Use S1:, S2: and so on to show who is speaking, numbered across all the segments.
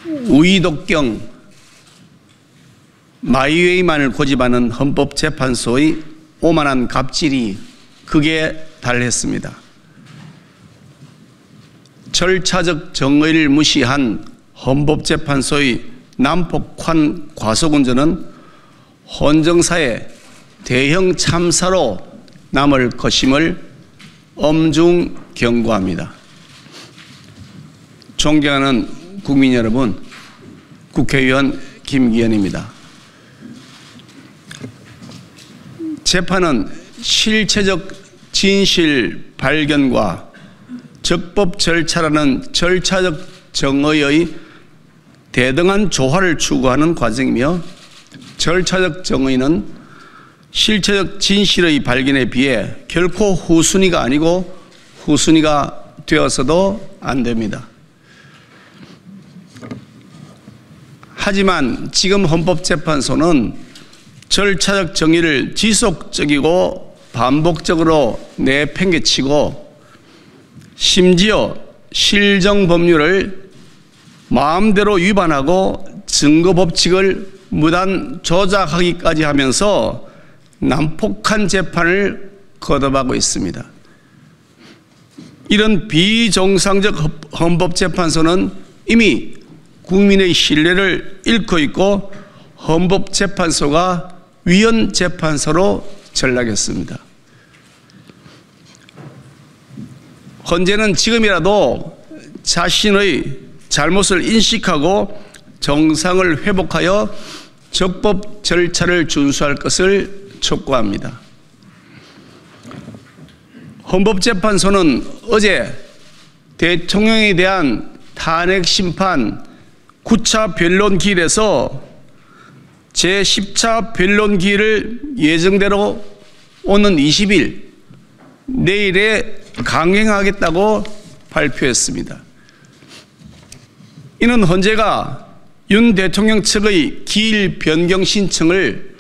S1: 우이독경 마이웨이만을 고집하는 헌법재판소의 오만한 갑질이 극에 달했습니다. 절차적 정의를 무시한 헌법재판소의 난폭한 과속운전은 헌정사의 대형 참사로 남을 것임을 엄중 경고합니다. 존경하는 국민 여러분, 국회의원 김기현입니다. 재판은 실체적 진실 발견과 적법 절차라는 절차적 정의의 대등한 조화를 추구하는 과정이며, 절차적 정의는 실체적 진실의 발견에 비해 결코 후순위가 아니고 후순위가 되어서도 안 됩니다. 하지만 지금 헌법재판소는 절차적 정의를 지속적이고 반복적으로 내팽개치고, 심지어 실정법률을 마음대로 위반하고 증거법칙을 무단 조작하기까지 하면서 난폭한 재판을 거듭하고 있습니다. 이런 비정상적 헌법재판소는 이미 국민의 신뢰를 잃고 있고 헌법재판소가 위헌재판소로 전락했습니다. 헌재는 지금이라도 자신의 잘못을 인식하고 정상을 회복하여 적법 절차를 준수할 것을 촉구합니다. 헌법재판소는 어제 대통령에 대한 탄핵 심판 9차 변론 기일에서 제10차 변론 기일을 예정대로 오는 20일 내일에 강행하겠다고 발표했습니다. 이는 헌재가 윤 대통령 측의 기일 변경 신청을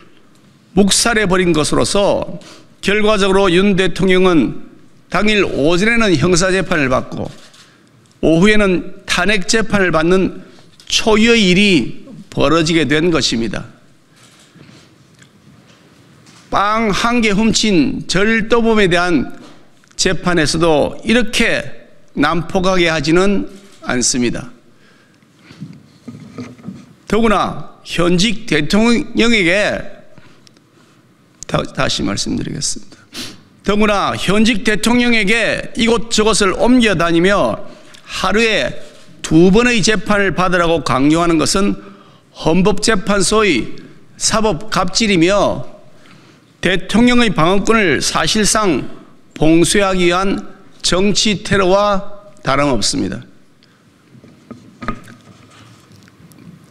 S1: 묵살해버린 것으로서 결과적으로 윤 대통령은 당일 오전에는 형사재판을 받고 오후에는 탄핵재판을 받는 초유의 일이 벌어지게 된 것입니다. 빵 한 개 훔친 절도범에 대한 재판에서도 이렇게 난폭하게 하지는 않습니다. 더구나 현직 대통령에게 다시 말씀드리겠습니다. 더구나 현직 대통령에게 이곳저곳을 옮겨 다니며 하루에 2번의 재판을 받으라고 강요하는 것은 헌법재판소의 사법 갑질이며 대통령의 방어권을 사실상 봉쇄하기 위한 정치 테러와 다름없습니다.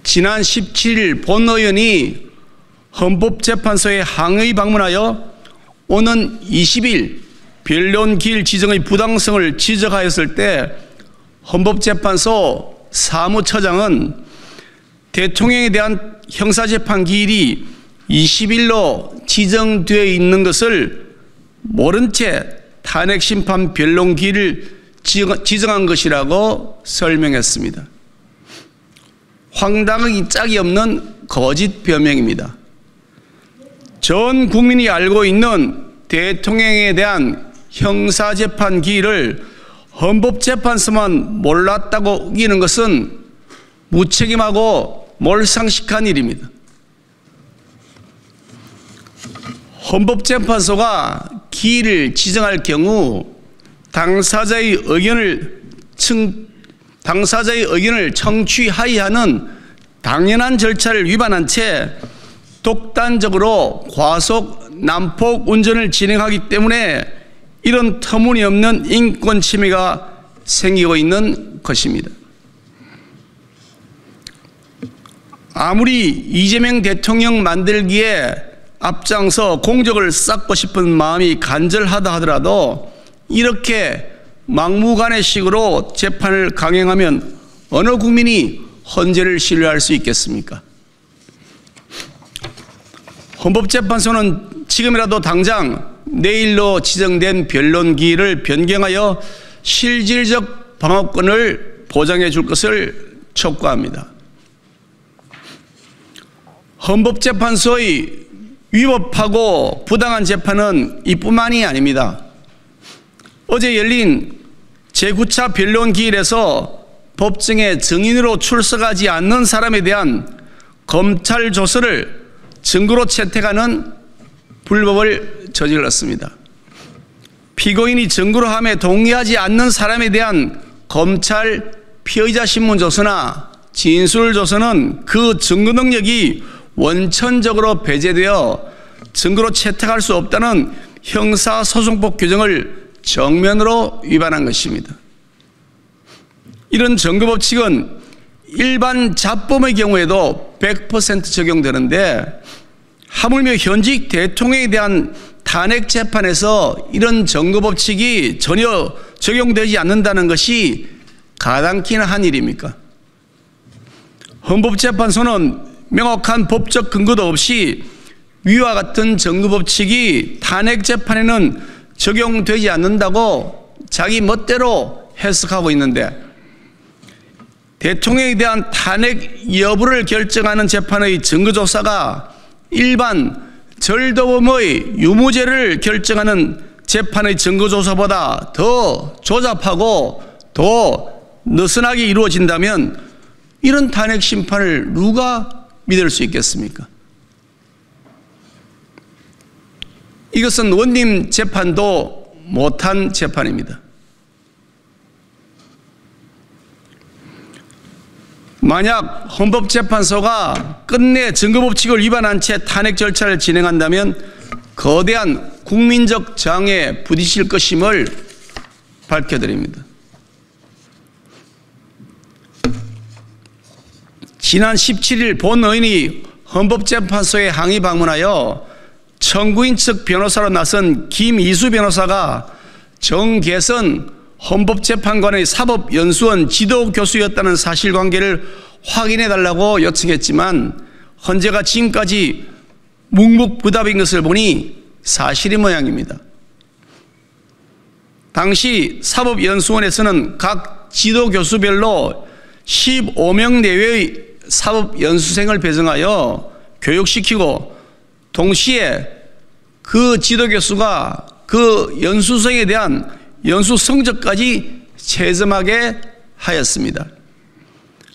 S1: 지난 17일 본 의원이 헌법재판소에 항의 방문하여 오는 20일 변론 기일 지정의 부당성을 지적하였을 때 헌법재판소 사무처장은 대통령에 대한 형사재판 기일이 20일로 지정되어 있는 것을 모른 채 탄핵심판 변론 기일을 지정한 것이라고 설명했습니다. 황당하기 짝이 없는 거짓 변명입니다. 전 국민이 알고 있는 대통령에 대한 형사재판 기일을 헌법재판소만 몰랐다고 우기는 것은 무책임하고 몰상식한 일입니다. 헌법재판소가 기일을 지정할 경우 당사자의 의견을 청취하여하는 당연한 절차를 위반한 채 독단적으로 과속 난폭 운전을 진행하기 때문에 이런 터무니없는 인권 침해가 생기고 있는 것입니다. 아무리 이재명 대통령 만들기에 앞장서 공적을 쌓고 싶은 마음이 간절하다 하더라도 이렇게 막무가내식으로 재판을 강행하면 어느 국민이 헌재를 신뢰할 수 있겠습니까? 헌법재판소는 지금이라도 당장 내일로 지정된 변론 기일을 변경하여 실질적 방어권을 보장해 줄 것을 촉구합니다. 헌법재판소의 위법하고 부당한 재판은 이뿐만이 아닙니다. 어제 열린 제9차 변론기일에서 법정에 증인으로 출석하지 않는 사람에 대한 검찰 조서를 증거로 채택하는 불법을 저질렀습니다. 피고인이 증거로 함에 동의하지 않는 사람에 대한 검찰 피의자 신문 조서나 진술 조서는 그 증거 능력이 원천적으로 배제되어 증거로 채택할 수 없다는 형사소송법 규정을 정면으로 위반한 것입니다. 이런 증거법칙은 일반 잡범의 경우에도 100% 적용되는데 하물며 현직 대통령에 대한 탄핵 재판에서 이런 증거법칙이 전혀 적용되지 않는다는 것이 가당키나 한 일입니까? 헌법재판소는 명확한 법적 근거도 없이 위와 같은 증거법칙이 탄핵 재판에는 적용되지 않는다고 자기 멋대로 해석하고 있는데, 대통령에 대한 탄핵 여부를 결정하는 재판의 증거조사가 일반 절도범의 유무죄를 결정하는 재판의 증거조사보다 더 조잡하고 더 느슨하게 이루어진다면 이런 탄핵 심판을 누가 믿을 수 있겠습니까? 이것은 원님 재판도 못한 재판입니다. 만약 헌법재판소가 끝내 증거법칙을 위반한 채 탄핵 절차를 진행한다면 거대한 국민적 저항에 부딪힐 것임을 밝혀드립니다. 지난 17일 본 의원이 헌법재판소에 항의 방문하여 청구인 측 변호사로 나선 김이수 변호사가 정계선 헌법재판관의 사법연수원 지도교수였다는 사실관계를 확인해달라고 요청했지만 헌재가 지금까지 묵묵부답인 것을 보니 사실인 모양입니다. 당시 사법연수원에서는 각 지도교수별로 15명 내외의 사법연수생을 배정하여 교육시키고 동시에 그 지도교수가 그 연수생에 대한 연수 성적까지 채점하게 하였습니다.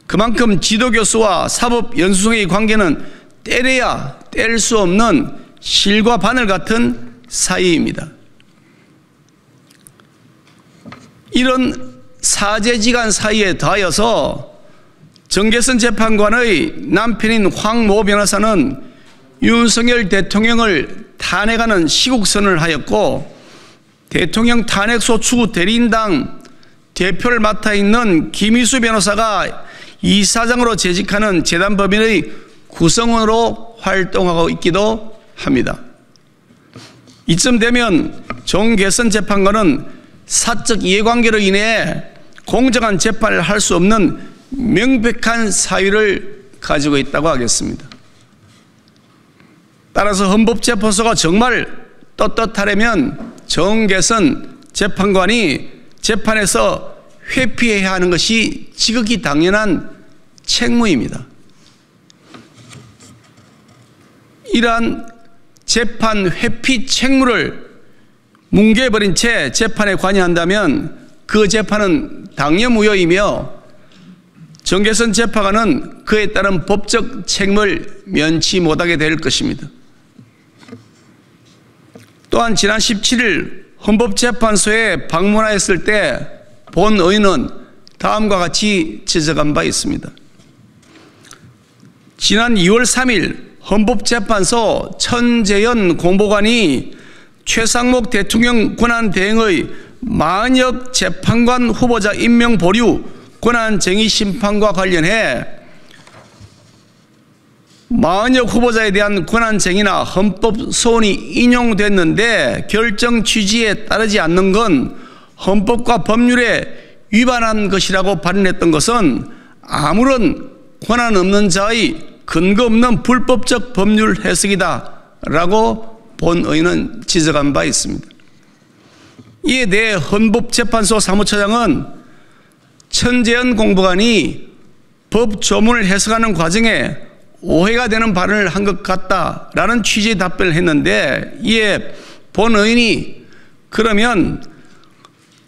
S1: 그만큼 지도교수와 사법연수생의 관계는 때려야 뗄 수 없는 실과 바늘 같은 사이입니다. 이런 사제지간 사이에 더하여서 정계선 재판관의 남편인 황모 변호사는 윤석열 대통령을 탄핵하는 시국선언을 하였고, 대통령 탄핵소추 대리인당 대표를 맡아 있는 김이수 변호사가 이사장으로 재직하는 재단법인의 구성원으로 활동하고 있기도 합니다. 이쯤 되면 정계선 재판관은 사적 이해관계로 인해 공정한 재판을 할 수 없는 명백한 사유를 가지고 있다고 하겠습니다. 따라서 헌법재판소가 정말 떳떳하려면 정계선 재판관이 재판에서 회피해야 하는 것이 지극히 당연한 책무입니다. 이러한 재판 회피 책무를 뭉개버린 채 재판에 관여한다면 그 재판은 당연무효이며 정계선 재판관은 그에 따른 법적 책무를 면치 못하게 될 것입니다. 또한 지난 17일 헌법재판소에 방문하였을 때 본 의원은 다음과 같이 지적한 바 있습니다. 지난 2월 3일 헌법재판소 천재현 공보관이 최상목 대통령 권한대행의 40여 재판관 후보자 임명 보류 권한쟁의 심판과 관련해 40여 후보자에 대한 권한쟁의나 헌법 소원이 인용됐는데 결정 취지에 따르지 않는 건 헌법과 법률에 위반한 것이라고 발언했던 것은 아무런 권한 없는 자의 근거 없는 불법적 법률 해석이다 라고 본 의원은 지적한 바 있습니다. 이에 대해 헌법재판소 사무처장은 천재현 공보관이 법 조문을 해석하는 과정에 오해가 되는 발언을 한 것 같다라는 취지의 답변을 했는데, 이에 본 의원이 그러면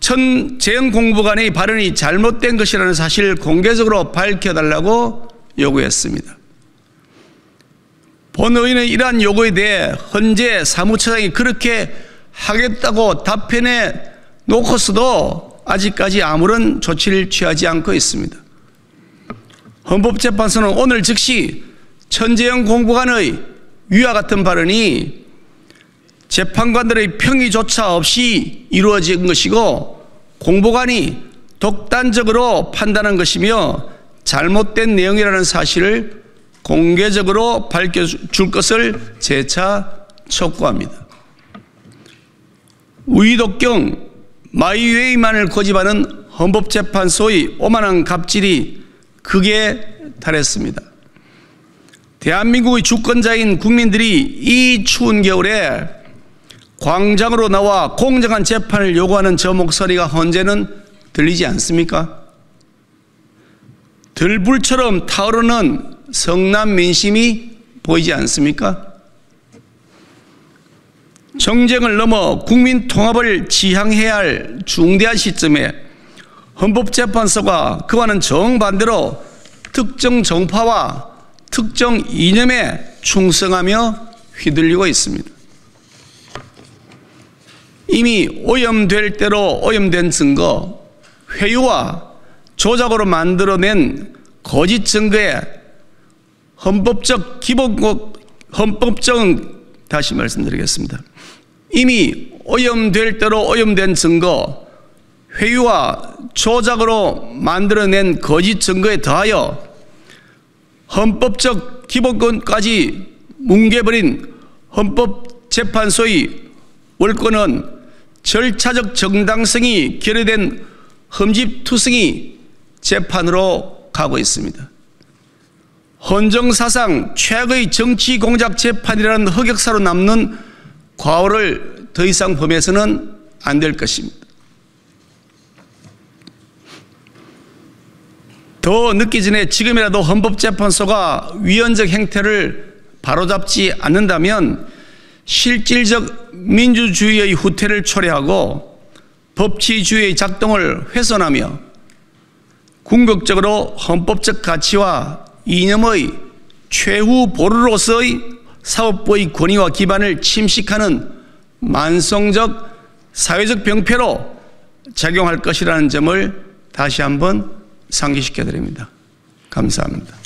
S1: 천재영 공보관의 발언이 잘못된 것이라는 사실을 공개적으로 밝혀달라고 요구했습니다. 본 의원은 이러한 요구에 대해 헌재 사무처장이 그렇게 하겠다고 답변해 놓고서도 아직까지 아무런 조치를 취하지 않고 있습니다. 헌법재판소는 오늘 즉시 천재영 공보관의 위와 같은 발언이 재판관들의 평의조차 없이 이루어진 것이고 공보관이 독단적으로 판단한 것이며 잘못된 내용이라는 사실을 공개적으로 밝혀줄 것을 재차 촉구합니다. 우이독경 마이웨이만을 고집하는 헌법재판소의 오만한 갑질이 극에 달했습니다. 대한민국의 주권자인 국민들이 이 추운 겨울에 광장으로 나와 공정한 재판을 요구하는 저 목소리가 헌재는 들리지 않습니까? 들불처럼 타오르는 성남 민심이 보이지 않습니까? 정쟁을 넘어 국민 통합을 지향해야 할 중대한 시점에 헌법재판소가 그와는 정반대로 특정 정파와 특정 이념에 충성하며 휘둘리고 있습니다. 이미 오염될 대로 오염된 증거, 회유와 조작으로 만들어낸 거짓 증거에 다시 말씀드리겠습니다. 이미 오염될 대로 오염된 증거, 회유와 조작으로 만들어낸 거짓 증거에 더하여 헌법적 기본권까지 뭉개버린 헌법재판소의 월권은 절차적 정당성이 결여된 흠집투성이 재판으로 가고 있습니다. 헌정사상 최악의 정치 공작 재판이라는 흑역사로 남는 과오를 더 이상 범해서는 안 될 것입니다. 더 늦기 전에 지금이라도 헌법재판소가 위헌적 행태를 바로잡지 않는다면 실질적 민주주의의 후퇴를 초래하고 법치주의의 작동을 훼손하며 궁극적으로 헌법적 가치와 이념의 최후 보루로서의 사법부의 권위와 기반을 침식하는 만성적 사회적 병폐로 작용할 것이라는 점을 다시 한번 상기시켜 드립니다. 감사합니다.